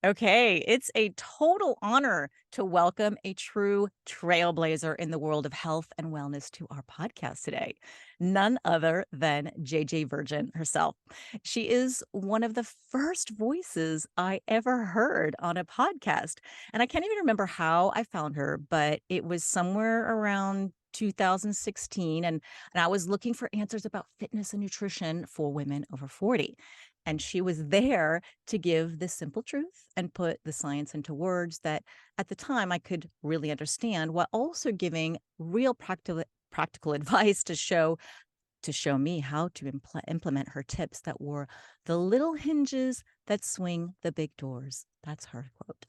Okay, it's a total honor to welcome a true trailblazer in the world of health and wellness to our podcast today. None other than JJ Virgin herself. She is one of the first voices I ever heard on a podcast. And I can't even remember how I found her, but it was somewhere around 2016 and I was looking for answers about fitness and nutrition for women over 40. And she was there to give the simple truth and put the science into words that at the time I could really understand, while also giving real practical advice to show me how to implement her tips that were the little hinges that swing the big doors. That's her quote.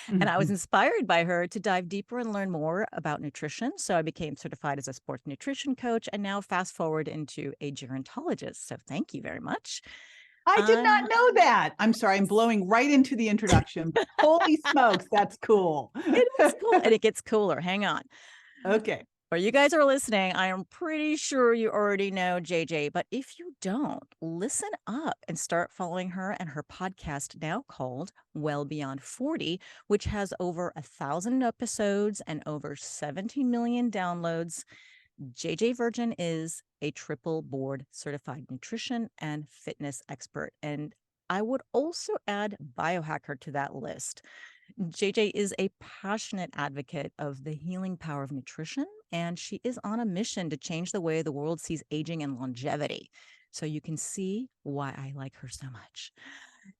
And I was Mhm. inspired by her to dive deeper and learn more about nutrition. So I became certified as a sports nutrition coach and now fast forward into a gerontologist. So thank you very much. I did Uh, not know that. I'm sorry, I'm yes. blowing right into the introduction, but holy smokes, that's cool. It is cool, and it gets cooler. Hang on. Okay. For you guys are listening, I am pretty sure you already know JJ, but if you don't, listen up and start following her and her podcast now called Well Beyond 40, which has over 1,000 episodes and over 17 million downloads. JJ Virgin is a triple board certified nutrition and fitness expert. And I would also add biohacker to that list. JJ is a passionate advocate of the healing power of nutrition, and she is on a mission to change the way the world sees aging and longevity. So you can see why I like her so much.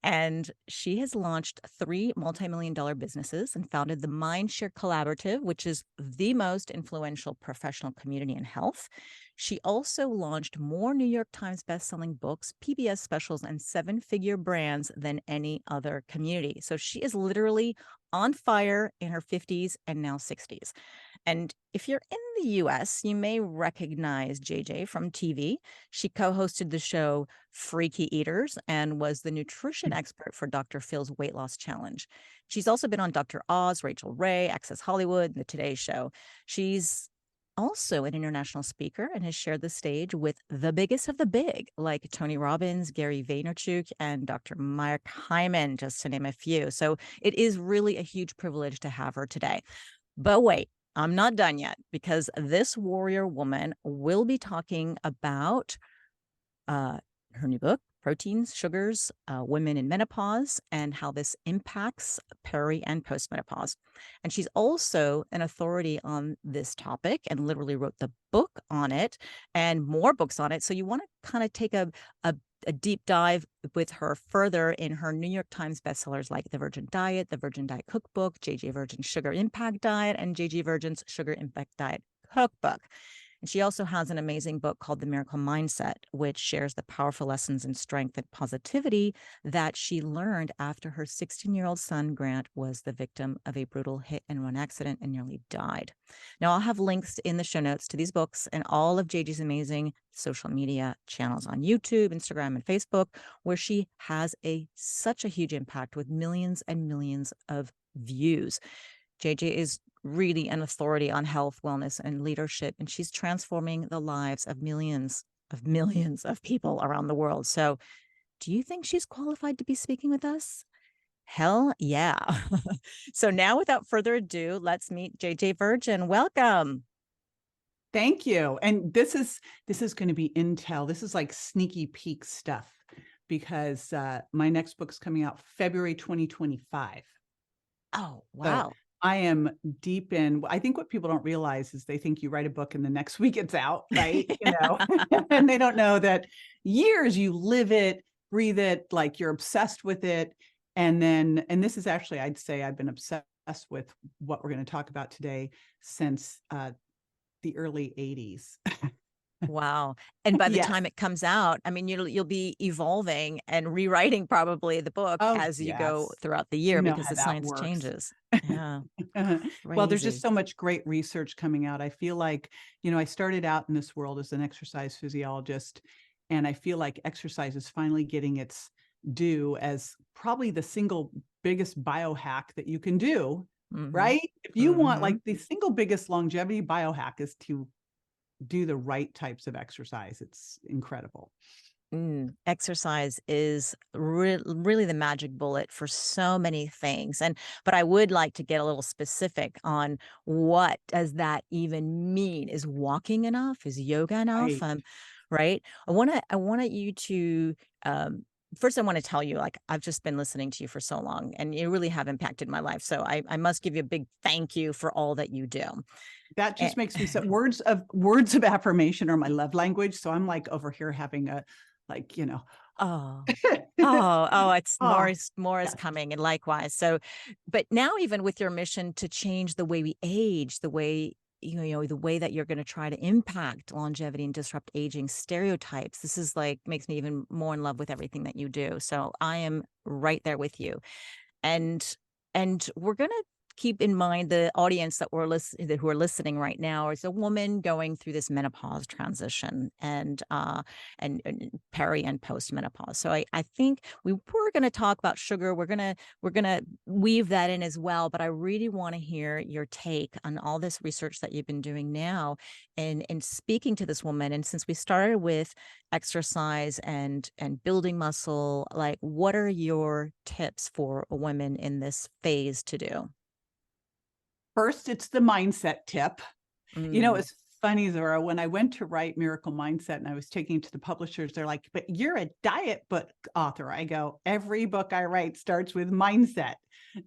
And she has launched 3 multimillion-dollar businesses and founded the Mindshare Collaborative, which is the most influential professional community in health. She also launched more New York Times bestselling books, PBS specials, and 7-figure brands than any other community. So she is literally on fire in her 50s and now 60s. And if you're in the US, you may recognize JJ from TV. She co hosted the show Freaky Eaters and was the nutrition expert for Dr. Phil's weight loss challenge. She's also been on Dr. Oz, Rachel Ray, Access Hollywood, and The Today Show. She's also an international speaker and has shared the stage with the biggest of the big, like Tony Robbins, Gary Vaynerchuk, and Dr. Mark Hyman, just to name a few. So it is really a huge privilege to have her today. But wait, I'm not done yet because this warrior woman will be talking about uh, her new book, Proteins, Sugars, Women in Menopause, and how this impacts peri and postmenopause. And she's also an authority on this topic and literally wrote the book on it and more books on it. So you want to kind of take a deep dive with her further in her New York Times bestsellers like The Virgin Diet, The Virgin Diet Cookbook, JJ Virgin's Sugar Impact Diet, and JJ Virgin's Sugar Impact Diet Cookbook. And she also has an amazing book called The Miracle Mindset, which shares the powerful lessons in strength and positivity that she learned after her 16-year-old son, Grant, was the victim of a brutal hit and run accident and nearly died. Now, I'll have links in the show notes to these books and all of JJ's amazing social media channels on YouTube, Instagram, and Facebook, where she has such a huge impact with millions and millions of views. JJ is really an authority on health, wellness, and leadership, and she's transforming the lives of millions of people around the world. So, do you think she's qualified to be speaking with us? Hell yeah. So now without further ado, let's meet JJ Virgin. Welcome. Thank you. And this is going to be intel. This is like sneaky peek stuff because my next book's coming out February 2025. Oh, So wow. I am deep in. I think what people don't realize is they think you write a book and the next week it's out, right? And they don't know that years you live it, breathe it, like you're obsessed with it. And this is actually, I'd say I've been obsessed with what we're going to talk about today since the early 80s. Wow. And by the Yes. time it comes out, I mean, you'll be evolving and rewriting probably the book Oh, as you go yes. throughout the You year know because how the that science works. changes. Yeah, Well, there's just crazy. so much great research coming out. I feel like, I started out in this world as an exercise physiologist, and I feel like exercise is finally getting its due as probably the single biggest biohack that you can do, Mhm. right? If you want, like, Mhm. the single biggest longevity biohack is to do the right types of exercise. It's incredible. Exercise is really the magic bullet for so many things. But I would like to get a little specific on what does that even mean? Is walking enough? Is yoga enough? Right. Right? I want you to um first I want to tell you, like, I've just been listening to you for so long and you really have impacted my life. So I must give you a big thank you for all that you do. That Eh, just makes me so words of affirmation are my love language. So I'm like over here having a like, oh. Oh, it's oh, more is yeah. coming, and likewise. So, but now even with your mission to change the way we age, the way the way that you're gonna try to impact longevity and disrupt aging stereotypes, this is like makes me even more in love with everything that you do. So I am right there with you. And we're gonna keep in mind the audience that who are listening right now is a woman going through this menopause transition and peri and post menopause. So I think we're gonna talk about sugar. We're gonna weave that in as well. But I really want to hear your take on all this research that you've been doing now and speaking to this woman. And since we started with exercise and building muscle, like, what are your tips for women in this phase to do? First, it's the mindset tip. Mm, It's funny, Zora, when I went to write Miracle Mindset and I was taking it to the publishers, they're like, but you're a diet book author. I go, every book I write starts with mindset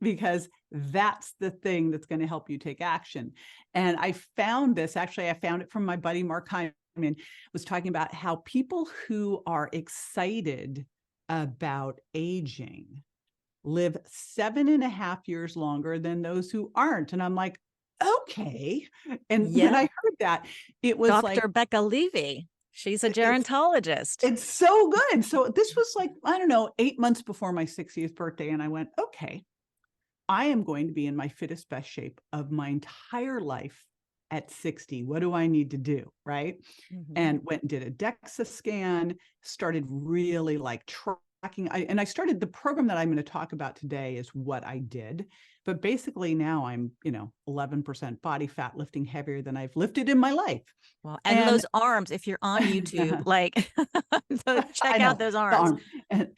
because that's the thing that's going to help you take action. And I found this, actually, I found it from my buddy Mark Hyman, was talking about how people who are excited about aging live 7.5 years longer than those who aren't. And I'm like, okay. And when yeah, I heard that, it was like, Dr. Becca Levy. She's a it's gerontologist. it's so good. So this was like, I don't know, 8 months before my 60th birthday. And I went, okay, I am going to be in my fittest, best shape of my entire life at 60. What do I need to do? Right. Mhm. And went and did a Dexa scan, started really like tracking. I started the program that I'm going to talk about today is what I did. But basically now I'm, 11% body fat, lifting heavier than I've lifted in my life. Well, and And those arms, if you're on YouTube, like, so I check out know those the arms. arm. And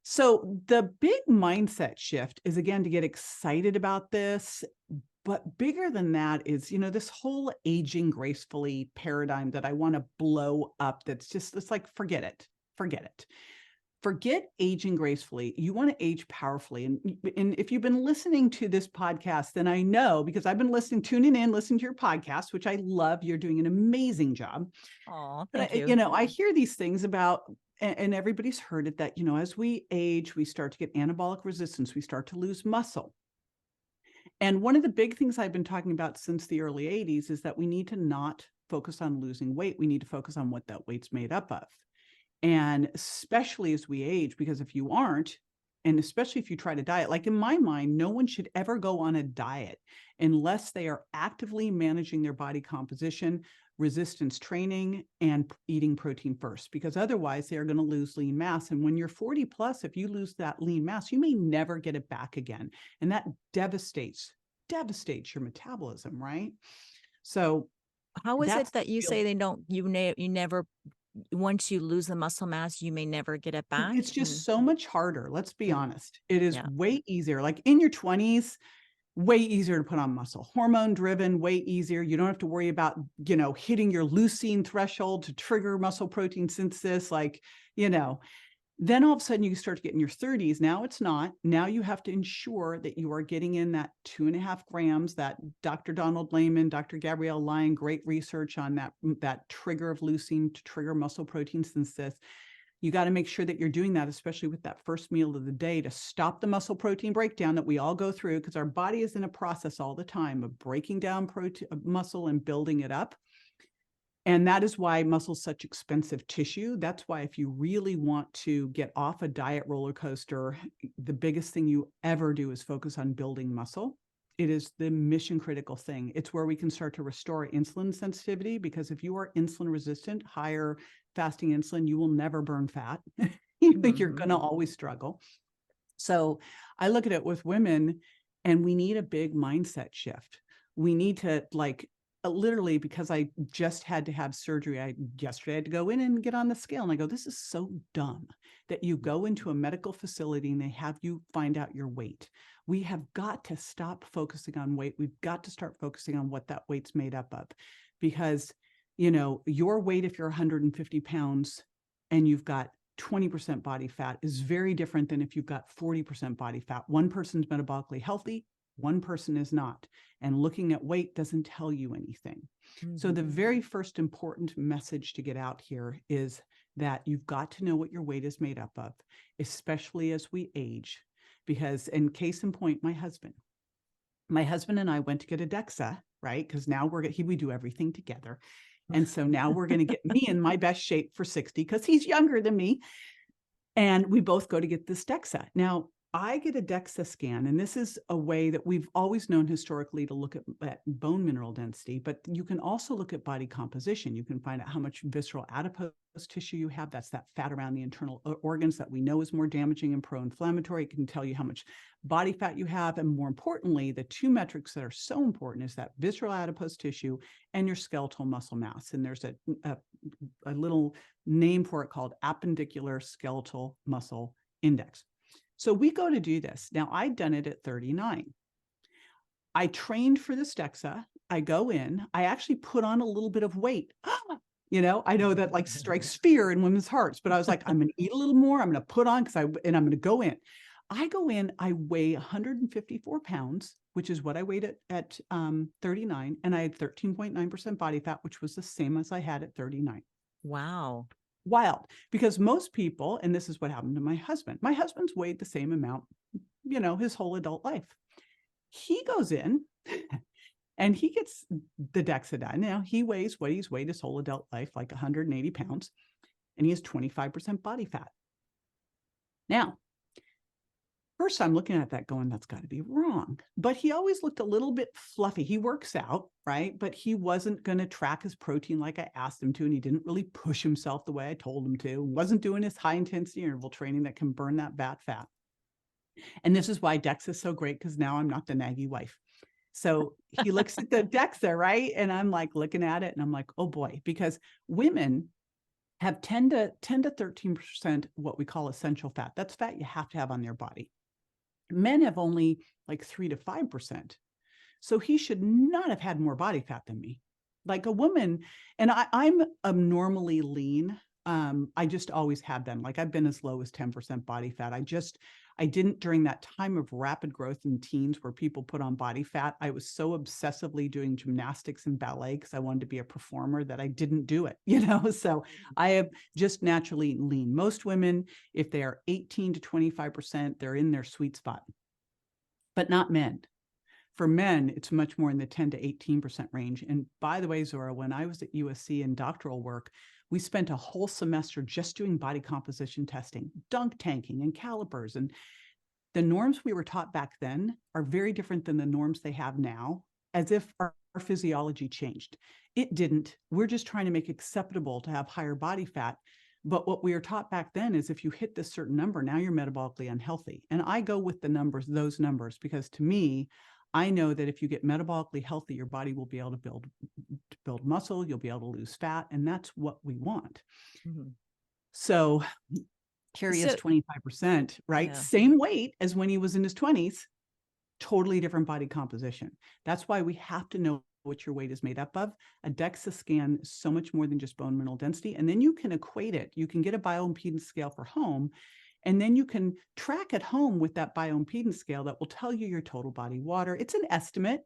so the big mindset shift is again to get excited about this. But bigger than that is, this whole aging gracefully paradigm that I want to blow up. It's like, forget it. Forget it. Forget aging gracefully. You want to age powerfully. And if you've been listening to this podcast, then I know because I've been tuning in, listening to your podcast, which I love. You're doing an amazing job. Oh, But thank you. I hear these things about, and everybody's heard it, that, as we age, we start to get anabolic resistance. We start to lose muscle. And one of the big things I've been talking about since the early 80s is that we need to not focus on losing weight. We need to focus on what that weight's made up of. And especially as we age, because if you aren't, and especially if you try to diet, like in my mind, no one should ever go on a diet unless they are actively managing their body composition, resistance training, and eating protein first, because otherwise they are going to lose lean mass. And when you're 40 plus, if you lose that lean mass, you may never get it back again. And that devastates your metabolism, right? So How is it that's that you real. say they don't you never once you lose the muscle mass, you may never get it back? It's just so much harder. Let's be Mm, honest. It is yeah. way easier. Like in your 20s, way easier to put on muscle. Hormone driven, way easier. You don't have to worry about, hitting your leucine threshold to trigger muscle protein synthesis. Like, you know, then all of a sudden you start to get in your 30s. Now it's not. Now you have to ensure that you are getting in that 2.5 grams, that Dr. Donald Layman, Dr. Gabrielle Lyon, great research on that trigger of leucine to trigger muscle protein synthesis. You got to make sure that you're doing that, especially with that first meal of the day, to stop the muscle protein breakdown that we all go through, because our body is in a process all the time of breaking down muscle and building it up. And that is why muscle is such expensive tissue. That's why if you really want to get off a diet roller coaster, the biggest thing you ever do is focus on building muscle. It is the mission critical thing. It's where we can start to restore insulin sensitivity, because if you are insulin resistant, higher fasting insulin, you will never burn fat. You're Mhm. going to always struggle. So I look at it with women, and we need a big mindset shift. We need to literally, because I just had to have surgery, yesterday I had to go in and get on the scale. And I go, this is so dumb that you go into a medical facility and they have you find out your weight. We have got to stop focusing on weight. We've got to start focusing on what that weight's made up of, because, your weight, if you're 150 pounds and you've got 20% body fat, is very different than if you've got 40% body fat. One person's metabolically healthy, one person is not. And looking at weight doesn't tell you anything. So the very first important message to get out here is that you've got to know what your weight is made up of, especially as we age. Because, in case in point, my husband and I went to get a Dexa, right? Because now we do everything together. And so now we're going to get me in my best shape for 60, because he's younger than me. And we both go to get this Dexa. Now, I get a Dexa scan, and this is a way that we've always known historically to look at bone mineral density, but you can also look at body composition. You can find out how much visceral adipose tissue you have. That's that fat around the internal organs that we know is more damaging and pro-inflammatory. It can tell you how much body fat you have. And more importantly, the two metrics that are so important is that visceral adipose tissue and your skeletal muscle mass. And there's a little name for it called appendicular skeletal muscle index. So we go to do this. Now, I'd done it at 39. I trained for this Dexa. I go in. I actually put on a little bit of weight. I know that like strikes fear in women's hearts, but I was like, I'm going to eat a little more. I'm going to put on and I'm going to go in. I go in, I weigh 154 pounds, which is what I weighed at 39. And I had 13.9% body fat, which was the same as I had at 39. Wow. Wild, because most people, and this is what happened to my husband's weighed the same amount, his whole adult life. He goes in and he gets the Dexa done. Now he weighs what he's weighed his whole adult life, like 180 pounds, and he has 25% body fat. Now, first I'm looking at that going, that's got to be wrong. But he always looked a little bit fluffy. He works out, right? But he wasn't going to track his protein like I asked him to. And he didn't really push himself the way I told him to. Wasn't doing his high intensity interval training that can burn that bad fat. And this is why Dexa is so great, because now I'm not the naggy wife. So he looks at the Dexa, right? And I'm like looking at it and I'm like, oh boy, because women have 10 to 13% what we call essential fat. That's fat you have to have on their body. Men have only like 3 to 5%. So he should not have had more body fat than me. Like a woman, and I'm abnormally lean. I just always have been. Like I've been as low as 10% body fat. I didn't during that time of rapid growth in teens where people put on body fat. I was so obsessively doing gymnastics and ballet because I wanted to be a performer that I didn't do it, So I am just naturally lean. Most women, if they are 18 to 25%, they're in their sweet spot, but not men. For men, it's much more in the 10 to 18% range. And by the way, Zora, when I was at USC in doctoral work, we spent a whole semester just doing body composition testing, dunk tanking and calipers. And the norms we were taught back then are very different than the norms they have now, as if our physiology changed. It didn't. We're just trying to make it acceptable to have higher body fat. But what we were taught back then is if you hit this certain number, now you're metabolically unhealthy. And I go with those numbers, because to me, I know that if you get metabolically healthy, your body will be able to build muscle, you'll be able to lose fat, and that's what we want. Mm-hmm. So Carrie is 25%, right? Yeah. Same weight as when he was in his 20s, totally different body composition. That's why we have to know what your weight is made up of. A Dexa scan is so much more than just bone mineral density. And then you can equate it. You can get a bioimpedance scale for home, and then you can track at home with that bioimpedance scale that will tell you your total body water. It's an estimate,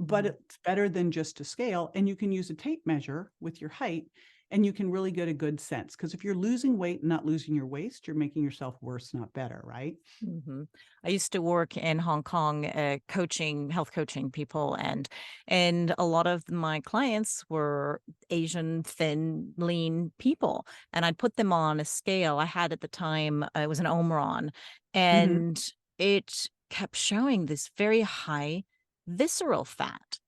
but it's better than just a scale. And you can use a tape measure with your height, and you can really get a good sense. Because if you're losing weight and not losing your waist, you're making yourself worse, not better, right? Mm-hmm. I used to work in Hong Kong, health coaching people, and a lot of my clients were Asian, thin, lean people, and I'd put them on a scale. I had at the time, it was an Omron, and it kept showing this very high visceral fat.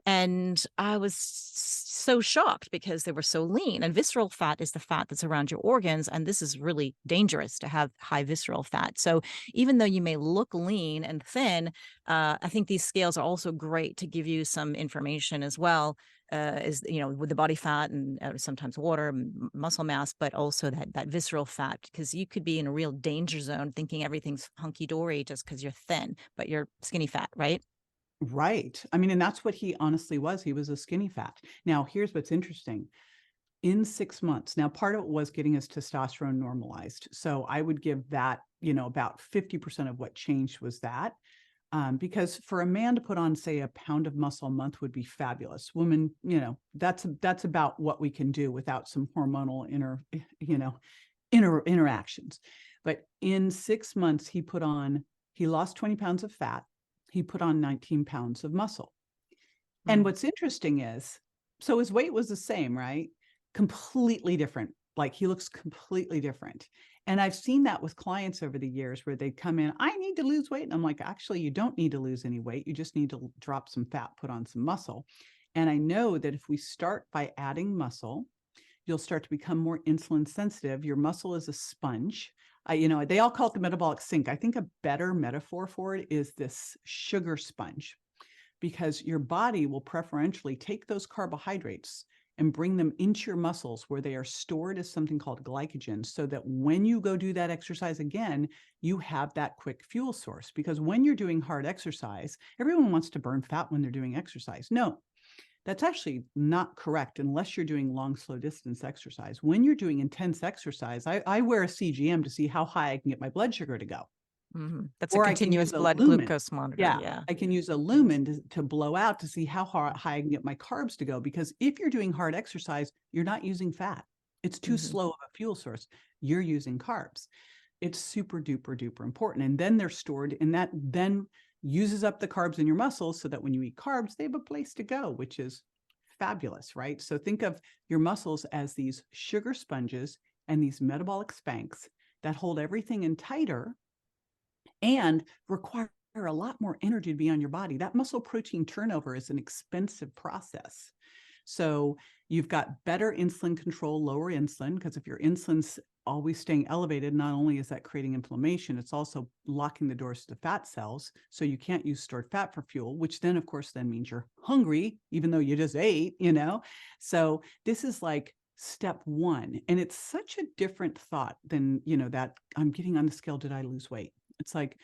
And I was so shocked because they were so lean. And visceral fat is the fat that's around your organs. And this is really dangerous to have high visceral fat. So even though you may look lean and thin, I think these scales are also great to give you some information as well. Is with the body fat and sometimes water, muscle mass, but also that visceral fat, because you could be in a real danger zone thinking everything's hunky dory just because you're thin, but you're skinny fat, right? Right. I mean, and that's what he honestly was. He was a skinny fat. Now, here's what's interesting. In 6 months, now part of it was getting his testosterone normalized. So I would give that, about 50% of what changed was that. Because for a man to put on, say, a pound of muscle a month would be fabulous. Women, that's about what we can do without some hormonal interactions. But in 6 months, he lost 20 pounds of fat. He put on 19 pounds of muscle. And what's interesting is, so his weight was the same, right? Completely different. Like he looks completely different. And I've seen that with clients over the years where they come in, I need to lose weight. And I'm like, actually, you don't need to lose any weight. You just need to drop some fat, put on some muscle. And I know that if we start by adding muscle, you'll start to become more insulin sensitive. Your muscle is a sponge. They all call it the metabolic sink. I think a better metaphor for it is this sugar sponge, because your body will preferentially take those carbohydrates and bring them into your muscles where they are stored as something called glycogen, so that when you go do that exercise again, you have that quick fuel source. Because when you're doing hard exercise, everyone wants to burn fat when they're doing exercise. No, that's actually not correct unless you're doing long, slow distance exercise. When you're doing intense exercise, I wear a CGM to see how high I can get my blood sugar to go. That's a Or I can continuous use a blood lumen. glucose monitor. Yeah, Yeah. I can use a lumen to blow out to see how high I can get my carbs to go. Because if you're doing hard exercise, you're not using fat. It's too slow of a fuel source. You're using carbs. It's super duper duper important. And then they're stored, and that then uses up the carbs in your muscles so that when you eat carbs, they have a place to go, which is fabulous, right? So think of your muscles as these sugar sponges and these metabolic spanks that hold everything in tighter and require a lot more energy to be on your body. That muscle protein turnover is an expensive process. So you've got better insulin control, lower insulin, because if your insulin's always staying elevated, not only is that creating inflammation, it's also locking the doors to fat cells. So you can't use stored fat for fuel, which then, of course, then means you're hungry, even though you just ate, So this is like step one. And it's such a different thought than, that I'm getting on the scale, did I lose weight? It's like,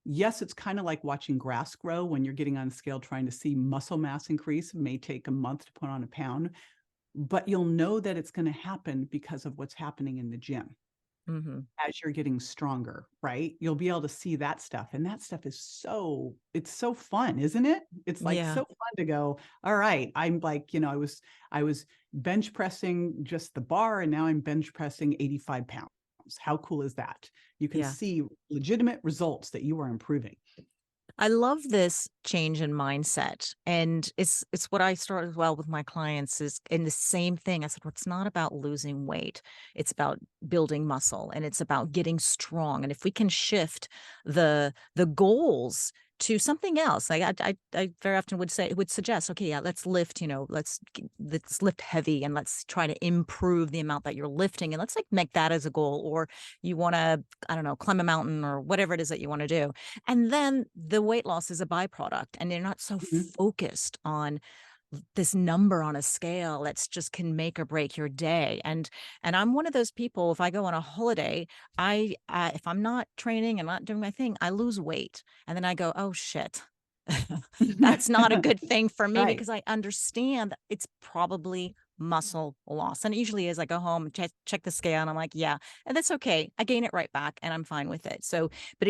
yes, it's kind of like watching grass grow. When you're getting on the scale trying to see muscle mass increase, it may take a month to put on a pound, but you'll know that it's going to happen because of what's happening in the gym. As you're getting stronger, right? You'll be able to see that stuff. And that stuff is it's so fun, isn't it? It's like Yeah. so fun to go, all right, I'm like, I was bench pressing just the bar, and now I'm bench pressing 85 pounds. How cool is that? You can Yeah. see legitimate results that you are improving. I love this change in mindset. And it's what I start as well with my clients is in the same thing. I said, well, it's not about losing weight. It's about building muscle, and it's about getting strong. And if we can shift the goals to something else, like I very often would suggest, okay, yeah, let's lift, let's lift heavy, and let's try to improve the amount that you're lifting. And let's like make that as a goal. Or you want to, I don't know, climb a mountain or whatever it is that you want to do. And then the weight loss is a byproduct, and you're not so focused on this number on a scale that's just can make or break your day. And I'm one of those people, if I go on a holiday, if I'm not training and not doing my thing, I lose weight. And then I go, oh shit. That's not a good thing for me, Right. because I understand that it's probably muscle loss. And it usually is. I go home, check the scale, and I'm like, yeah, and that's okay. I gain it right back and I'm fine with it. So, but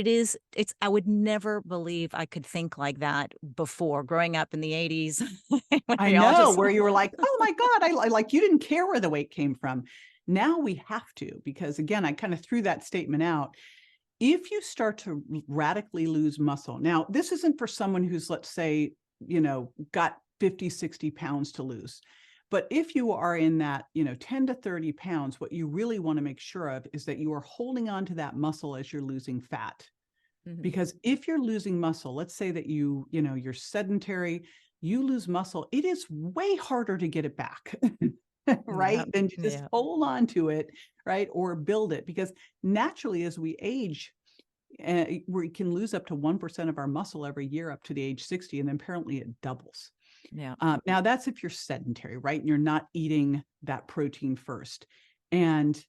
I would never believe I could think like that before growing up in the 80s. When I we all know, just, where you were like, oh my God, I like, you didn't care where the weight came from. Now we have to, because again, I kind of threw that statement out. If you start to radically lose muscle, now this isn't for someone who's, let's say, got 50, 60 pounds to lose. But if you are in that, 10 to 30 pounds, what you really want to make sure of is that you are holding on to that muscle as you're losing fat. Because if you're losing muscle, let's say that you're sedentary, you lose muscle, it is way harder to get it back, Yeah. right? Than to just Yeah. hold on to it, right? Or build it. Because naturally, as we age, we can lose up to 1% of our muscle every year up to the age 60. And then apparently it doubles. Yeah. Now that's if you're sedentary, right? And you're not eating that protein first. And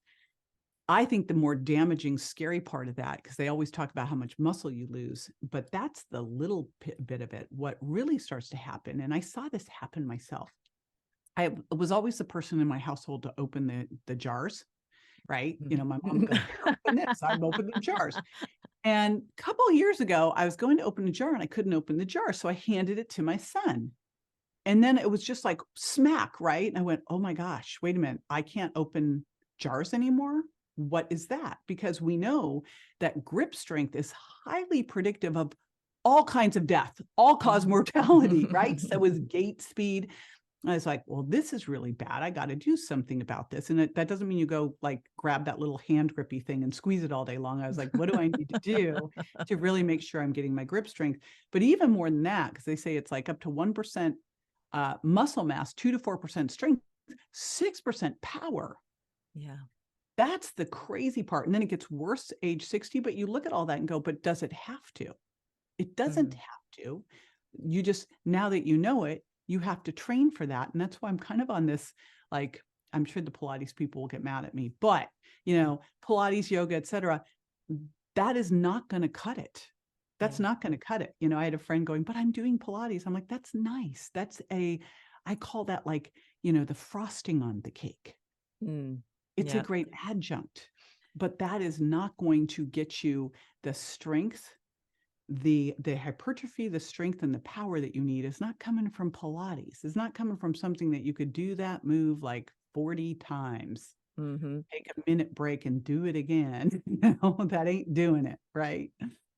I think the more damaging, scary part of that, because they always talk about how much muscle you lose, but that's the little bit of it. What really starts to happen, and I saw this happen myself. I was always the person in my household to open the jars, right? You know, my mom would go, "Here, open this." I'm opening the jars. And a couple of years ago, I was going to open a jar and I couldn't open the jar. So I handed it to my son. And then it was just like smack, right? And I went, oh my gosh, wait a minute. I can't open jars anymore. What is that? Because we know that grip strength is highly predictive of all kinds of death, all cause mortality, right? So is gait speed. I was like, well, this is really bad. I got to do something about this. And that doesn't mean you go like grab that little hand grippy thing and squeeze it all day long. I was like, what do I need to do to really make sure I'm getting my grip strength? But even more than that, because they say it's like up to 1% muscle mass, 2 to 4% strength, 6% power. Yeah. That's the crazy part. And then it gets worse age 60, but you look at all that and go, but does it have to? It doesn't Mhm. have to. You just, now that you know it, you have to train for that. And that's why I'm kind of on this, like, I'm sure the Pilates people will get mad at me, but Pilates, yoga, etc., that is not going to cut it. That's Yeah. not going to cut it. I had a friend going, but I'm doing Pilates. I'm like, that's nice. I call that like, the frosting on the cake. Mm. It's a Yeah. great adjunct, but that is not going to get you the strength, the hypertrophy, the strength, and the power that you need is not coming from Pilates. It's not coming from something that you could do that move like 40 times, Mhm. take a minute break and do it again. That ain't doing it, right?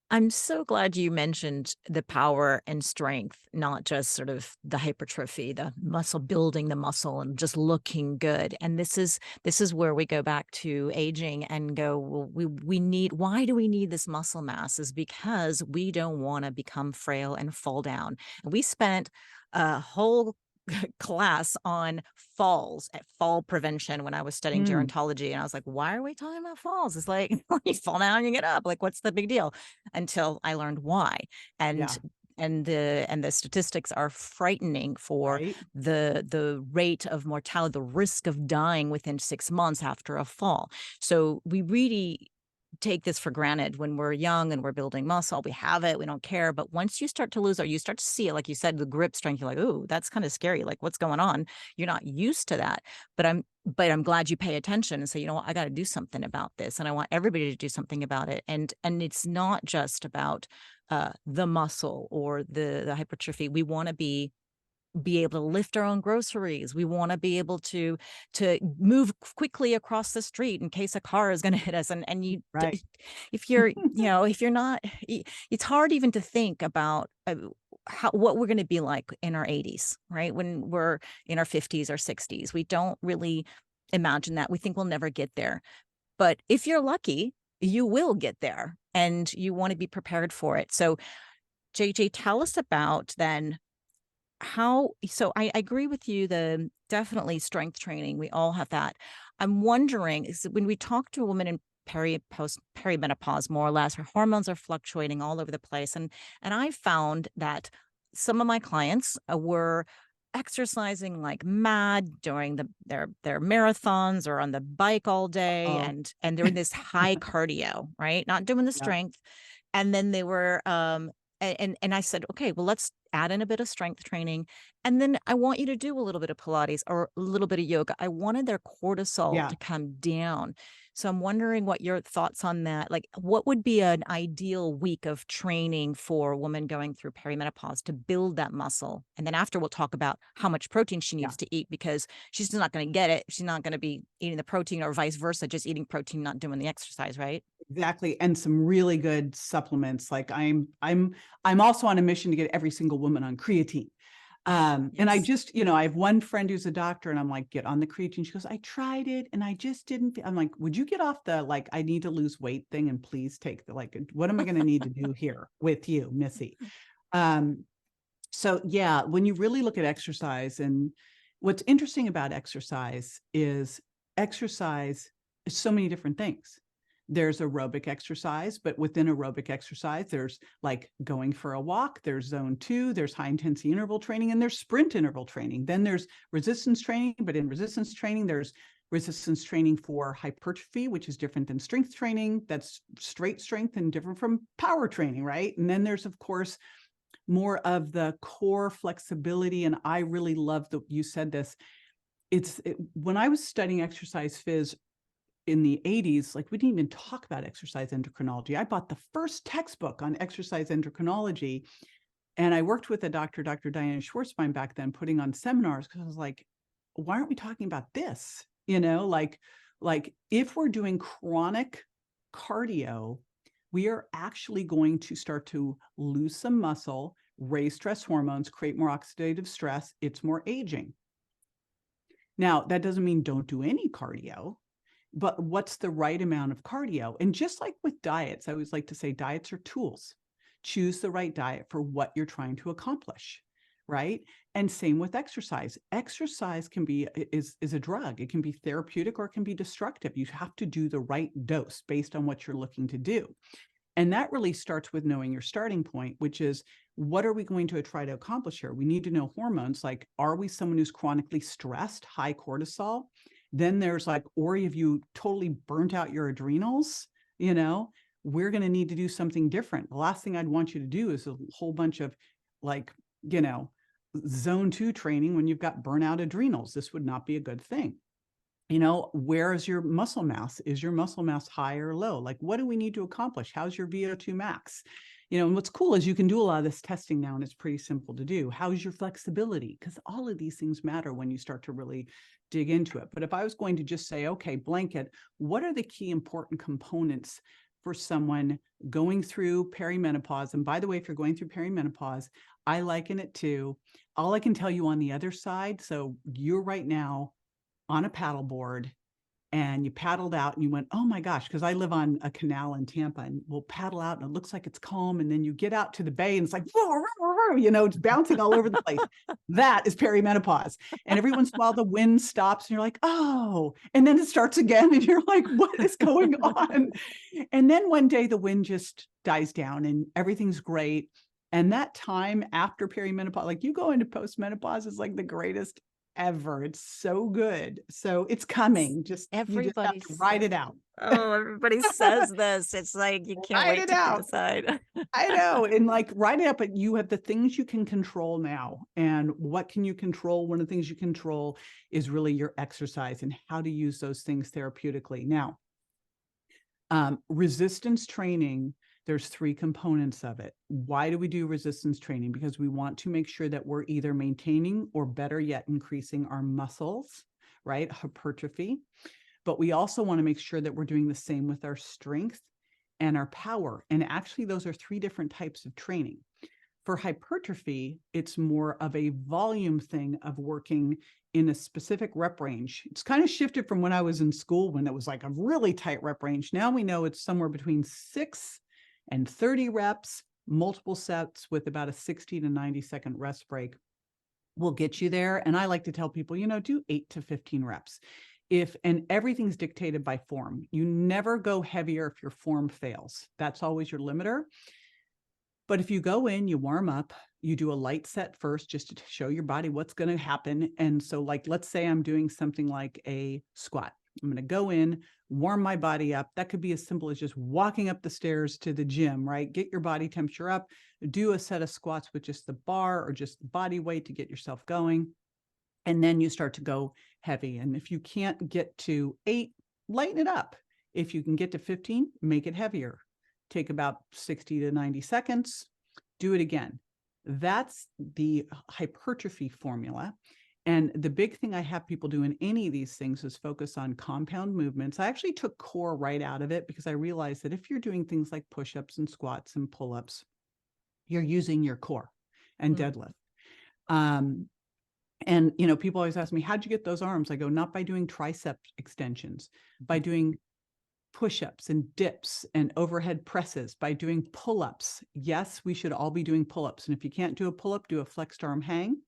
I'm so glad you mentioned the power and strength, not just sort of the hypertrophy, the muscle building the muscle and just looking good. And this is where we go back to aging and go, well, we need, why do we need this muscle mass? Is because we don't want to become frail and fall down. And we spent a whole class on falls at fall prevention when I was studying Mm, gerontology. And I was like, why are we talking about falls? It's like you fall down, you get up. Like, what's the big deal? Until I learned why. And yeah, and the statistics are frightening for right. the rate of mortality, the risk of dying within 6 months after a fall. So we really take this for granted when we're young and we're building muscle. We have it, we don't care. But once you start to lose, or you start to see it, like you said, the grip strength, you're like, "Ooh, that's kind of scary. Like, what's going on?" You're not used to that. But I'm glad you pay attention and say, you know what, I got to do something about this, and I want everybody to do something about it. And it's not just about the muscle or the hypertrophy. We want to be able to lift our own groceries. We want to be able to move quickly across the street in case a car is going to hit us. And Right. if you're, if you're not, it's hard even to think about what we're going to be like in our 80s, right? When we're in our 50s or 60s, we don't really imagine that. We think we'll never get there. But if you're lucky, you will get there, and you want to be prepared for it. So, JJ, tell us about then how. So I agree with you, the definitely strength training, we all have that. I'm wondering, is when we talk to a woman in perimenopause, more or less, her hormones are fluctuating all over the place, and I found that some of my clients were exercising like mad during their marathons or on the bike all day, Oh, and they're in this high cardio, right, not doing the yeah, strength. And then they were and I said, okay, well, let's add in a bit of strength training. And then I want you to do a little bit of Pilates or a little bit of yoga. I wanted their cortisol yeah. to come down. So I'm wondering what your thoughts on that. Like, what would be an ideal week of training for a woman going through perimenopause to build that muscle? And then after, we'll talk about how much protein she Yeah. needs to eat, because she's just not going to get it. She's not going to be eating the protein, or vice versa, just eating protein, not doing the exercise, right? Exactly. And some really good supplements. Like I'm also on a mission to get every single woman on creatine. And I Yes. just, I have one friend who's a doctor and I'm like, get on the creatine. She goes, I tried it and I just didn't. I'm like, would you get off the, like, I need to lose weight thing and please take the, like, what am I going to need to do here with you, Missy? Um, So yeah, when you really look at exercise, and what's interesting about exercise is so many different things. There's aerobic exercise, but within aerobic exercise, there's like going for a walk, there's zone 2, there's high intensity interval training, and there's sprint interval training. Then there's resistance training, but in resistance training, there's resistance training for hypertrophy, which is different than strength training. That's straight strength and different from power training, right? And then there's, of course, more of the core flexibility. And I really love that you said this. When I was studying exercise phys in the 80s, like we didn't even talk about exercise endocrinology. I bought the first textbook on exercise endocrinology. And I worked with Dr. Diana Schwartzbein back then, putting on seminars, because I was like, why aren't we talking about this? Like if we're doing chronic cardio, we are actually going to start to lose some muscle, raise stress hormones, create more oxidative stress. It's more aging. Now, that doesn't mean don't do any cardio, but what's the right amount of cardio? And just like with diets, I always like to say diets are tools. Choose the right diet for what you're trying to accomplish, right? And same with exercise. Exercise is a drug. It can be therapeutic or it can be destructive. You have to do the right dose based on what you're looking to do. And that really starts with knowing your starting point, which is, what are we going to try to accomplish here? We need to know hormones. Like, are we someone who's chronically stressed, high cortisol? Then there's like, or have you totally burnt out your adrenals? We're going to need to do something different. The last thing I'd want you to do is a whole bunch of like, zone 2 training when you've got burnout adrenals. This would not be a good thing. Where is your muscle mass? Is your muscle mass high or low? Like, what do we need to accomplish? How's your VO2 max? And what's cool is you can do a lot of this testing now, and it's pretty simple to do. How's your flexibility? Because all of these things matter when you start to really dig into it. But if I was going to just say, okay, blanket, what are the key important components for someone going through perimenopause? And by the way, if you're going through perimenopause, I liken it to, all I can tell you on the other side. So you're right now on a paddleboard, and you paddled out and you went, oh my gosh, because I live on a canal in Tampa, and we'll paddle out and it looks like it's calm. And then you get out to the bay and it's like, it's bouncing all over the place. That is perimenopause. And every once in a while the wind stops and you're like, oh, and then it starts again. And you're like, what is going on? And then one day the wind just dies down and everything's great. And that time after perimenopause, like you go into postmenopause, is like the greatest ever. It's so good. So it's coming. You just have to ride it out. Oh, everybody says this. It's like you can't wait to decide. I know. And like ride it out, but you have the things you can control now. And what can you control? One of the things you control is really your exercise and how to use those things therapeutically. Now, resistance training, there's 3 components of it. Why do we do resistance training? Because we want to make sure that we're either maintaining or, better yet, increasing our muscles, right? Hypertrophy. But we also want to make sure that we're doing the same with our strength and our power. And actually, those are 3 different types of training. For hypertrophy, it's more of a volume thing of working in a specific rep range. It's kind of shifted from when I was in school, when it was like a really tight rep range. Now we know it's somewhere between 6 and 30 reps, multiple sets with about a 60 to 90 second rest break will get you there. And I like to tell people, do 8 to 15 reps. And everything's dictated by form. You never go heavier if your form fails. That's always your limiter. But if you go in, you warm up, you do a light set first, just to show your body what's going to happen. And so like, let's say I'm doing something like a squat. I'm going to go in, warm my body up. That could be as simple as just walking up the stairs to the gym, right? Get your body temperature up, do a set of squats with just the bar or just the body weight to get yourself going. And then you start to go heavy. And if you can't get to 8, lighten it up. If you can get to 15, make it heavier. Take about 60 to 90 seconds, do it again. That's the hypertrophy formula. And the big thing I have people do in any of these things is focus on compound movements. I actually took core right out of it because I realized that if you're doing things like push-ups and squats and pull-ups, you're using your core and deadlift. And, people always ask me, how'd you get those arms? I go, not by doing tricep extensions, by doing push-ups and dips and overhead presses, by doing pull-ups. Yes, we should all be doing pull-ups. And if you can't do a pull-up, do a flexed arm hang,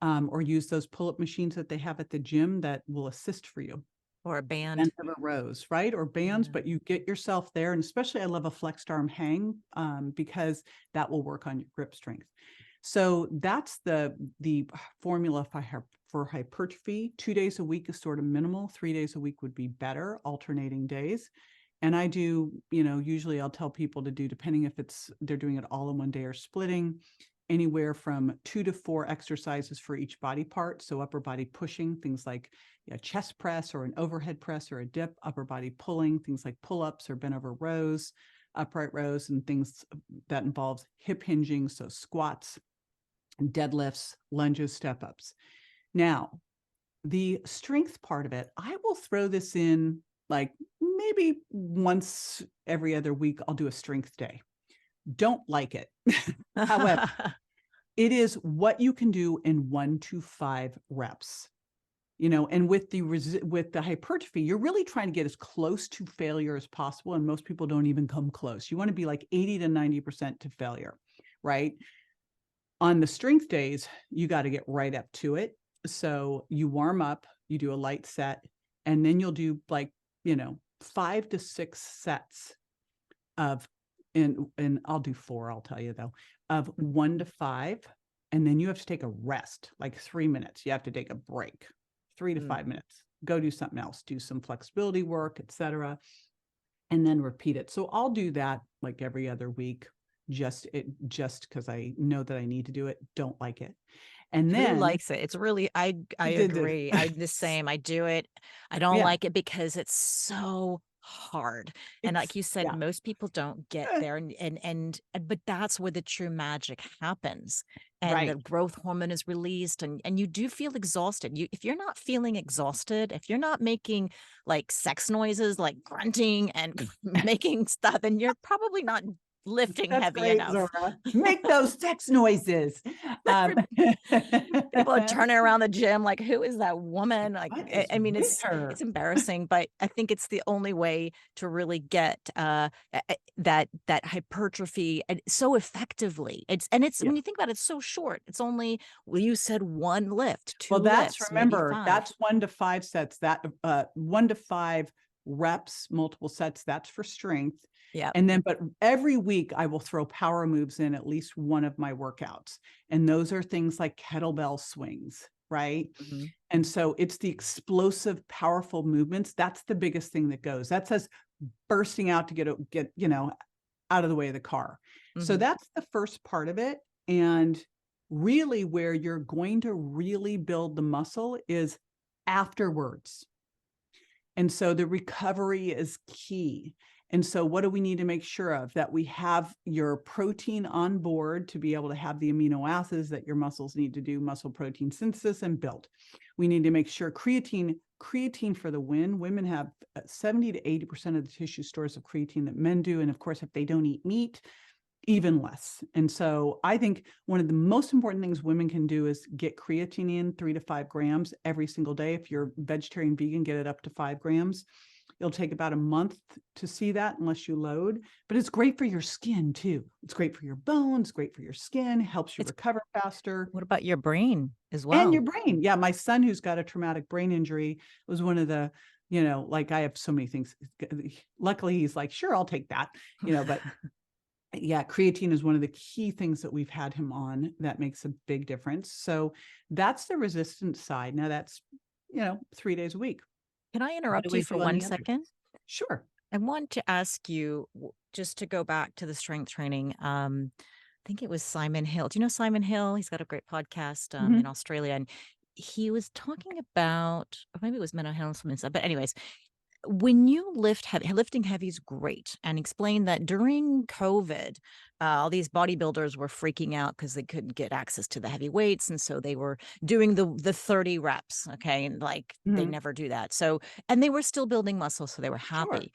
or use those pull-up machines that they have at the gym that will assist for you. Or a band. Bent over rows, right? Or bands, but you get yourself there. And especially I love a flexed arm hang, because that will work on your grip strength. So that's the formula for hypertrophy. 2 days a week is sort of minimal. 3 days a week would be better, alternating days. And I do, usually I'll tell people to do, depending if they're doing it all in one day or splitting, anywhere from 2 to 4 exercises for each body part. So upper body pushing, things like a chest press or an overhead press or a dip, upper body pulling, things like pull-ups or bent over rows, upright rows, and things that involves hip hinging, so squats, deadlifts, lunges, step-ups. Now, the strength part of it, I will throw this in like maybe once every other week. I'll do a strength day. Don't like it. However, it is what you can do in 1 to 5 reps. And with the hypertrophy, you're really trying to get as close to failure as possible. And most people don't even come close. You want to be like 80 to 90% to failure, right? On the strength days, you got to get right up to it. So you warm up, you do a light set, and then you'll do 5 to 6 sets of, and I'll do 4, I'll tell you though, of 1 to 5. And then you have to take a rest, like 3 minutes. You have to take a break. 3 to 5 minutes, go do something else, do some flexibility work, etc., and then repeat it. So I'll do that like every other week, just because I know that I need to do it. Don't like it. And Who then likes it? It's really, I agree. I'm the same. I do it. I don't yeah, like it because it's so hard. And like you said, yeah, most people don't get there. But that's where the true magic happens. And the right. growth hormone is released, and you do feel exhausted. If you're not feeling exhausted, if you're not making like sex noises, like grunting and making stuff, then you're probably not lifting That's heavy great, enough. Zora. Make those sex noises. People are turning around the gym like, who is that woman? Like, What is I mean, with it's her? embarrassing, but I think it's the only way to really get that hypertrophy so effectively. It's Yeah. when you think about it, it's so short. It's only, well, you said 1 lift, 2 Well, lifts, maybe remember, 5. that's 1 to 5 sets, that 1 to 5 reps, multiple sets, that's for strength. Yeah. And then, but every week I will throw power moves in at least one of my workouts. And those are things like kettlebell swings, right? Mm-hmm. And so it's the explosive, powerful movements. That's the biggest thing that goes. That's us bursting out to get out of the way of the car. So Mm-hmm. that's the first part of it. And really where you're going to really build the muscle is afterwards. And so the recovery is key. And so what do we need to make sure of? That we have your protein on board to be able to have the amino acids that your muscles need to do muscle protein synthesis and build. We need to make sure creatine for the win. Women have 70 to 80% of the tissue stores of creatine that men do. And of course, if they don't eat meat, even less. And so I think one of the most important things women can do is get creatine in 3 to 5 grams every single day. If you're vegetarian, vegan, get it up to 5 grams. It'll take about a month to see that unless you load, but it's great for your skin too. It's great for your bones, great for your skin, helps you It's recover faster. What about your brain as And well? your brain. Yeah. My son, who's got a traumatic brain injury, was one of the, like I have so many things. Luckily, he's like, sure, I'll take that, but yeah, creatine is one of the key things that we've had him on that makes a big difference. So that's the resistance side. Now that's, 3 days a week. Can I What do interrupt you we for do on one the other second? days? Sure. I want to ask you, just to go back to the strength training. I think it was Simon Hill. Do you know Simon Hill? He's got a great podcast in Mhm. Australia, and he was talking about, or maybe it was mental health and stuff. But anyways, when you lift heavy, lifting heavy is great, and explain that during COVID, all these bodybuilders were freaking out because they couldn't get access to the heavy weights, and so they were doing the 30 reps. Okay, and like they Mhm. never do that. So, and they were still building muscle, so they were Sure. happy.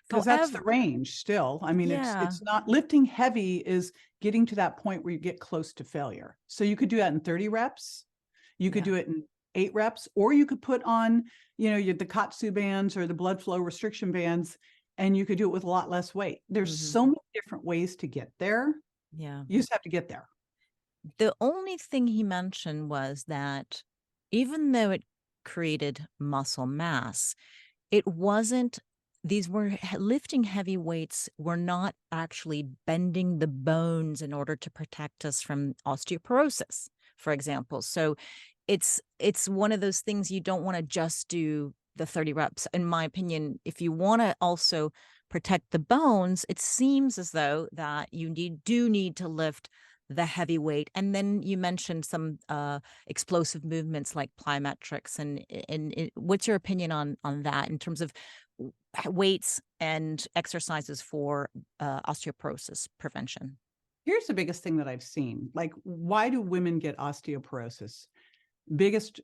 Because that's the However, range still. I mean, yeah, it's not lifting heavy is getting to that point where you get close to failure. So you could do that in 30 reps. You could yeah. do it in 8 reps, or you could put on, the Katsu bands or the blood flow restriction bands and you could do it with a lot less weight. There's so many different ways to get there. Yeah. You just have to get there. The only thing he mentioned was that even though it created muscle mass, it wasn't, these were lifting heavy weights were not actually bending the bones in order to protect us from osteoporosis, for example. So it's one of those things, you don't want to just do the 30 reps. In my opinion, if you want to also protect the bones, it seems as though that you do need to lift the heavy weight. And then you mentioned some explosive movements like plyometrics. And what's your opinion on that in terms of weights and exercises for osteoporosis prevention? Here's the biggest thing that I've seen. Like, why do women get osteoporosis? Biggest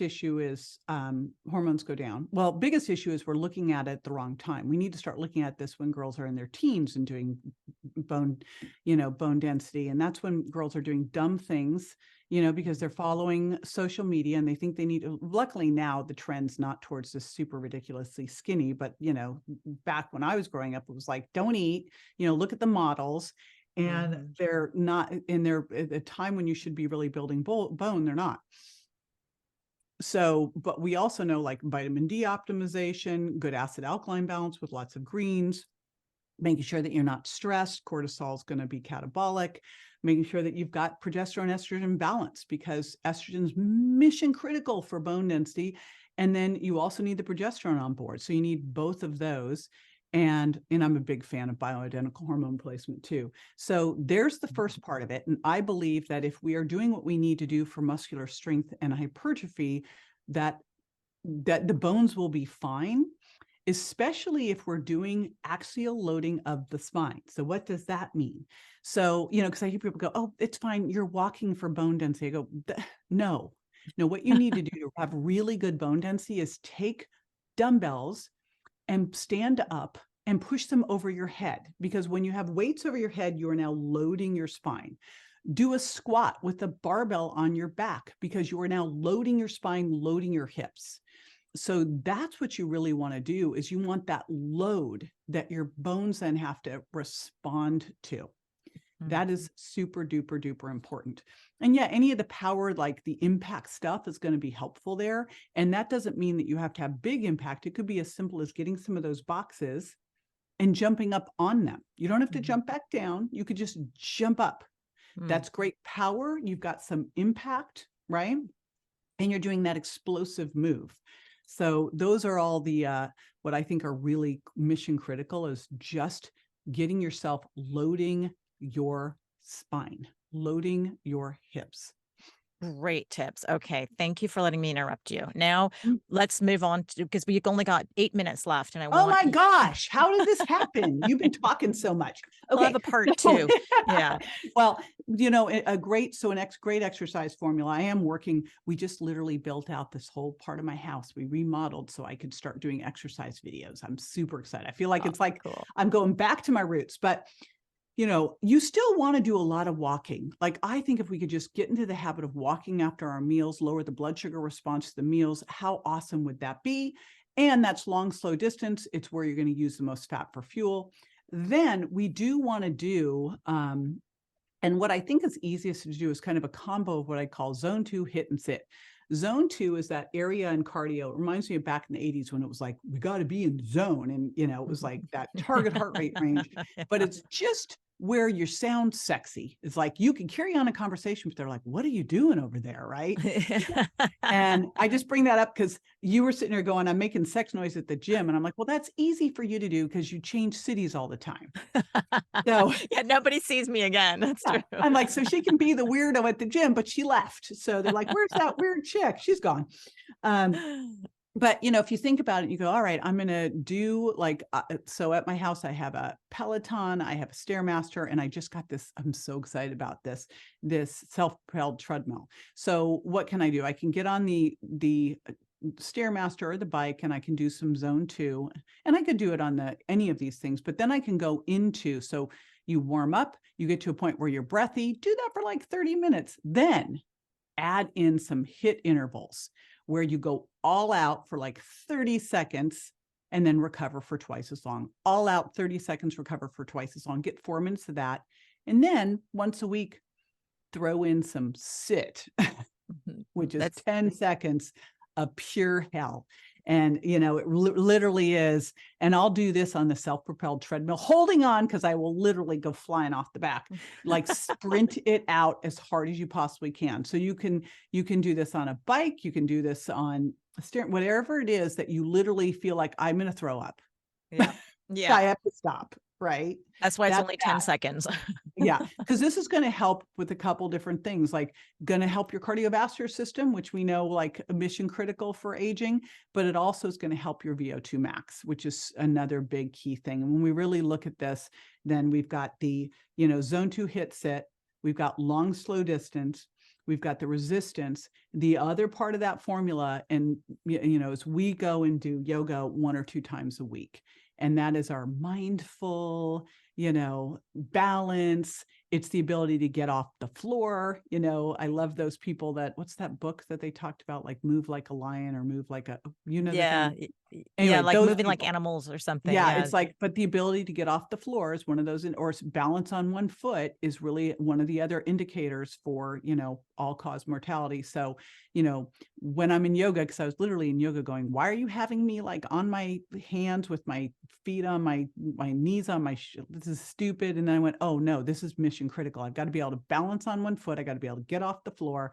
issue is hormones go down. Well, biggest issue is we're looking at it at the wrong time. We need to start looking at this when girls are in their teens and doing bone density. And that's when girls are doing dumb things, because they're following social media and they think they need. Luckily now the trend's not towards this super ridiculously skinny, but back when I was growing up, it was like, don't eat, look at the models. And they're not in there at a time when you should be really building bone, they're not. So, but we also know like vitamin D optimization, good acid alkaline balance with lots of greens, making sure that you're not stressed. Cortisol is going to be catabolic, making sure that you've got progesterone estrogen balance, because estrogen is mission critical for bone density. And then you also need the progesterone on board. So you need both of those. And I'm a big fan of bioidentical hormone replacement too. So there's the first part of it. And I believe that if we are doing what we need to do for muscular strength and hypertrophy, that the bones will be fine, especially if we're doing axial loading of the spine. So what does that mean? So, because I hear people go, oh, it's fine, you're walking for bone density. I go, no, what you need to do to have really good bone density is take dumbbells and stand up and push them over your head, because when you have weights over your head, you are now loading your spine. Do a squat with a barbell on your back, because you are now loading your spine, loading your hips. So that's what you really want to do, is you want that load that your bones then have to respond to. That is super duper duper important. And yeah, any of the power, like the impact stuff, is going to be helpful there. And that doesn't mean that you have to have big impact. It could be as simple as getting some of those boxes and jumping up on them. You don't have to jump back down. You could just jump up. That's great power. You've got some impact, right? And you're doing that explosive move. So those are all the, what I think are really mission critical, is just getting yourself loading your spine, loading your hips. Great tips. Okay. Thank you for letting me interrupt you. Now let's move on to, because we've only got 8 minutes left and I Oh want. my gosh, how did this happen? You've been talking so much. Okay. We'll have a part 2. Yeah. Well, a great exercise formula. I am working. We just literally built out this whole part of my house. We remodeled so I could start doing exercise videos. I'm super excited. I feel like it's like cool. I'm going back to my roots, but you still want to do a lot of walking. Like, I think if we could just get into the habit of walking after our meals, lower the blood sugar response to the meals, how awesome would that be? And that's long, slow distance. It's where you're going to use the most fat for fuel. Then we do want to do, and what I think is easiest to do is kind of a combo of what I call zone 2, hit and sit. Zone 2 is that area in cardio. It reminds me of back in the 80s when it was like, we got to be in zone. And, it was like that target heart rate range, but it's just where you sound sexy. It's like you can carry on a conversation, but they're like, what are you doing over there? Right. And I just bring that up because you were sitting there going, I'm making sex noise at the gym. And I'm like, well, that's easy for you to do because you change cities all the time. So yeah, nobody sees me again. That's true. I'm like, so she can be the weirdo at the gym, but she left. So they're like, where's that weird chick? She's gone. But, if you think about it, you go, all right, I'm going to do like, so at my house, I have a Peloton, I have a Stairmaster, and I just got this, I'm so excited about this self-propelled treadmill. So what can I do? I can get on the Stairmaster or the bike, and I can do some zone 2, and I could do it on any of these things, but then I can go into, so you warm up, you get to a point where you're breathy, do that for like 30 minutes, then add in some HIIT intervals where you go all out for like 30 seconds and then recover for twice as long. All out 30 seconds, recover for twice as long. Get 4 minutes of that. And then once a week, throw in some sit, Mhm. which is That's 10 seconds of pure hell. And, it literally is. And I'll do this on the self-propelled treadmill, holding on because I will literally go flying off the back, like sprint it out as hard as you possibly can. So you can do this on a bike. You can do this on a steering, whatever it is that you literally feel like I'm going to throw up. yeah. Yeah. I have to stop. Right. That's why it's That's only 10 seconds. yeah, because this is going to help with a couple different things, like going to help your cardiovascular system, which we know like mission critical for aging, but it also is going to help your VO2 max, which is another big key thing. And when we really look at this, then we've got the, zone 2 hit sit, we've got long, slow distance, we've got the resistance. The other part of that formula, and is we go and do yoga 1 or 2 times a week. And that is our mindful, balance. It's the ability to get off the floor. I love those people what's that book that they talked about? Like move like a lion or move like Yeah. Yeah. Anyway, Like those moving like people. animals or something. Yeah, Yeah. it's like, but the ability to get off the floor is one of those, or balance on one foot is really one of the other indicators for, all cause mortality. So, when I'm in yoga, because I was literally in yoga going, why are you having me like on my hands with my feet on my knees on this is stupid. And then I went, oh no, this is mission critical. I've got to be able to balance on one foot. I got to be able to get off the floor.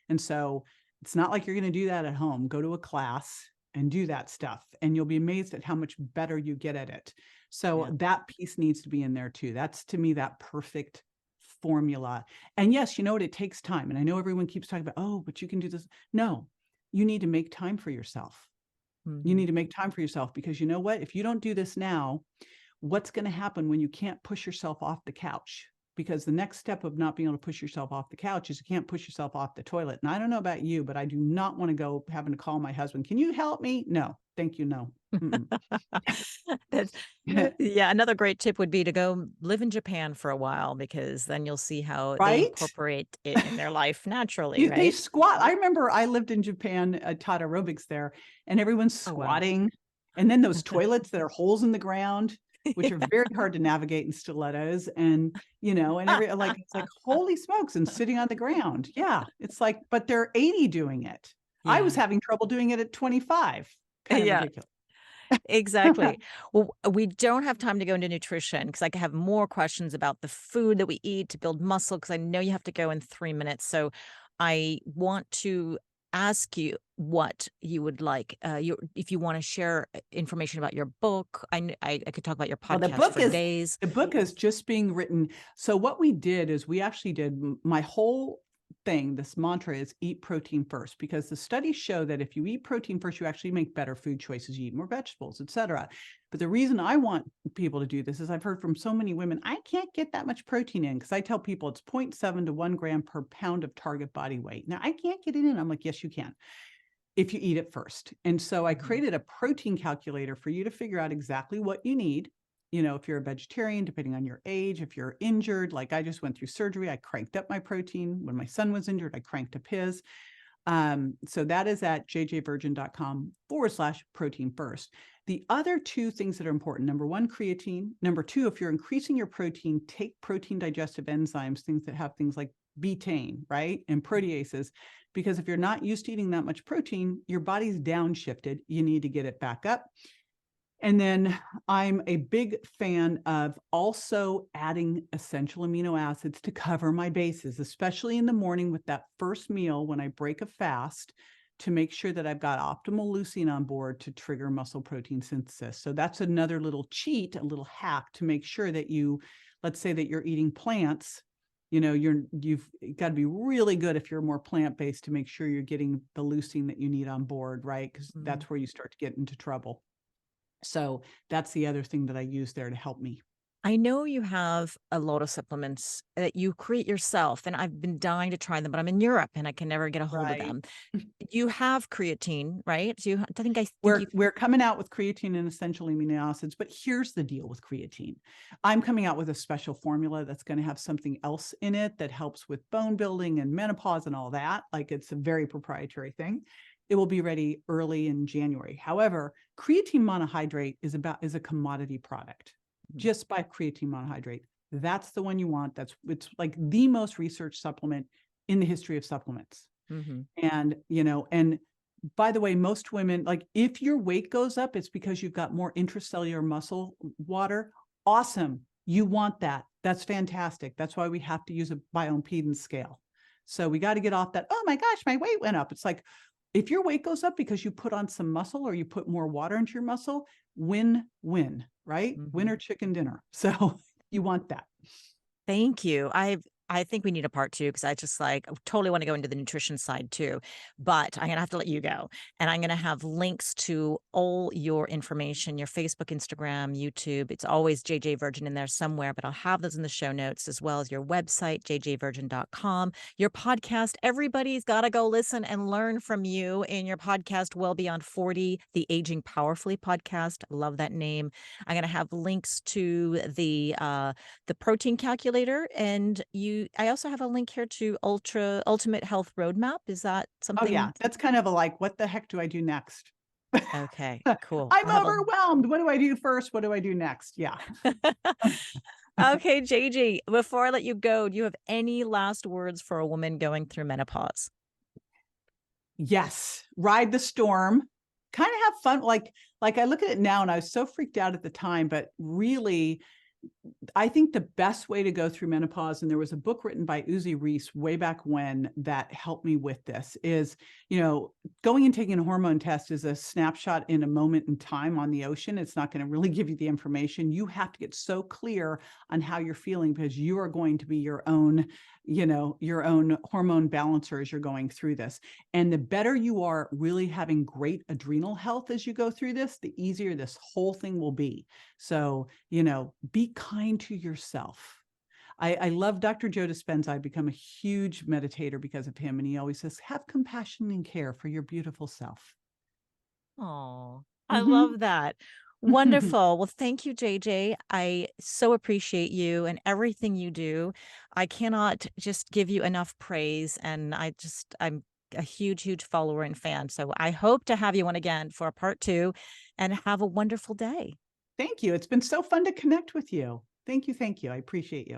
And so it's not like you're going to do that at home. Go to a class and do that stuff. And you'll be amazed at how much better you get at it. So Yeah. that piece needs to be in there too. That's to me, that perfect formula. And yes, you know what? It takes time. And I know everyone keeps talking about, oh, but you can do this. No, you need to make time for yourself. You need to make time for yourself, because you know what? If you don't do this now, what's going to happen when you can't push yourself off the couch? Because the next step of not being able to push yourself off the couch is you can't push yourself off the toilet. And I don't know about you, but I do not want to go having to call my husband. Can you help me? No, thank you. No. That's yeah, another great tip would be to go live in Japan for a while, because then you'll see how they Right? incorporate it in their life naturally, They right? squat. I remember I lived in Japan, taught aerobics there, and everyone's Oh, wow. squatting. And then those toilets that are holes in the ground, which are very hard to navigate in stilettos. And, and it's like, holy smokes, and sitting on the ground. Yeah. It's like, but they're 80 doing it. I was Yeah. having trouble doing it at 25. Kind of Yeah, ridiculous. exactly. Well, we don't have time to go into nutrition because I could have more questions about the food that we eat to build muscle, because I know you have to go in 3 minutes. So I want to ask you what you would like, if you want to share information about your book. I could talk about your Well, podcast for days. the book is just being written. So what we did is we actually did my whole thing. This mantra is eat protein first, because the studies show that if you eat protein first, you actually make better food choices. You eat more vegetables, etc. But the reason I want people to do this is I've heard from so many women, I can't get that much protein in, because I tell people it's 0.7 to 1 gram per pound of target body weight. Now I can't get it in. I'm like, yes, you can, if you eat it first. And so I created a protein calculator for you to figure out exactly what you need. If you're a vegetarian, depending on your age, if you're injured, like I just went through surgery, I cranked up my protein. When my son was injured, I cranked up his. So that is at jjvirgin.com/protein first. The other 2 things that are important: number 1, creatine. Number 2, if you're increasing your protein, take protein digestive enzymes, things that have things like betaine, right? And proteases, because if you're not used to eating that much protein, your body's downshifted. You need to get it back up. And then I'm a big fan of also adding essential amino acids to cover my bases, especially in the morning with that first meal when I break a fast, to make sure that I've got optimal leucine on board to trigger muscle protein synthesis. So that's another little cheat, a little hack to make sure that let's say that you're eating plants, you've got to be really good if you're more plant-based to make sure you're getting the leucine that you need on board, right? Because that's where you start to get into trouble. So that's the other thing that I use there to help me. I know you have a lot of supplements that you create yourself, and I've been dying to try them, but I'm in Europe and I can never get a hold of Right. them. You have creatine, right? I think you. We're coming out with creatine and essential amino acids, but here's the deal with creatine. I'm coming out with a special formula that's going to have something else in it that helps with bone building and menopause and all that. Like, it's a very proprietary thing. it will be ready early in January. However, creatine monohydrate is a commodity product. Mhm. Just buy creatine monohydrate. That's the one you want. It's like the most researched supplement in the history of supplements. Mhm. And, and by the way, most women, like if your weight goes up, it's because you've got more intracellular muscle water. Awesome. You want that. That's fantastic. That's why we have to use a bioimpedance scale. So we got to get off that. Oh my gosh, my weight went up. It's like, if your weight goes up because you put on some muscle or you put more water into your muscle, win, right? Mhm. Winner chicken dinner. So you want that. Thank you. I think we need a part 2 because I just like totally want to go into the nutrition side too. But I'm gonna have to let you go. And I'm gonna have links to all your information, your Facebook, Instagram, YouTube. It's always JJ Virgin in there somewhere, but I'll have those in the show notes as well as your website, jjvirgin.com, your podcast. Everybody's gotta go listen and learn from you in your podcast, Well Beyond 40, the Aging Powerfully podcast. I love that name. I'm gonna have links to the protein calculator, and I also have a link here to ultimate health roadmap. Is that Oh yeah, something? that's kind of a like, what the heck do I do next? Okay, cool. I'm I'll have a overwhelmed. What do I do first? What do I do next? Yeah. Okay, JJ, before I let you go, do you have any last words for a woman going through menopause? Yes. Ride the storm. Kind of have fun. Like I look at it now and I was so freaked out at the time, but really I think the best way to go through menopause, and there was a book written by Uzi Reese way back when that helped me with this, is, going and taking a hormone test is a snapshot in a moment in time on the ocean. It's not going to really give you the information. You have to get so clear on how you're feeling because you are going to be your own hormone balancer as you're going through this. And the better you are really having great adrenal health as you go through this, the easier this whole thing will be. So, be kind to yourself. I love Dr. Joe Dispenza. I've become a huge meditator because of him. And he always says, have compassion and care for your beautiful self. Oh, I Mhm. love that. Wonderful. Well, thank you, JJ. I so appreciate you and everything you do. I cannot just give you enough praise. And I'm a huge, huge follower and fan. So I hope to have you on again for a part 2 and have a wonderful day. Thank you. It's been so fun to connect with you. Thank you. Thank you. I appreciate you.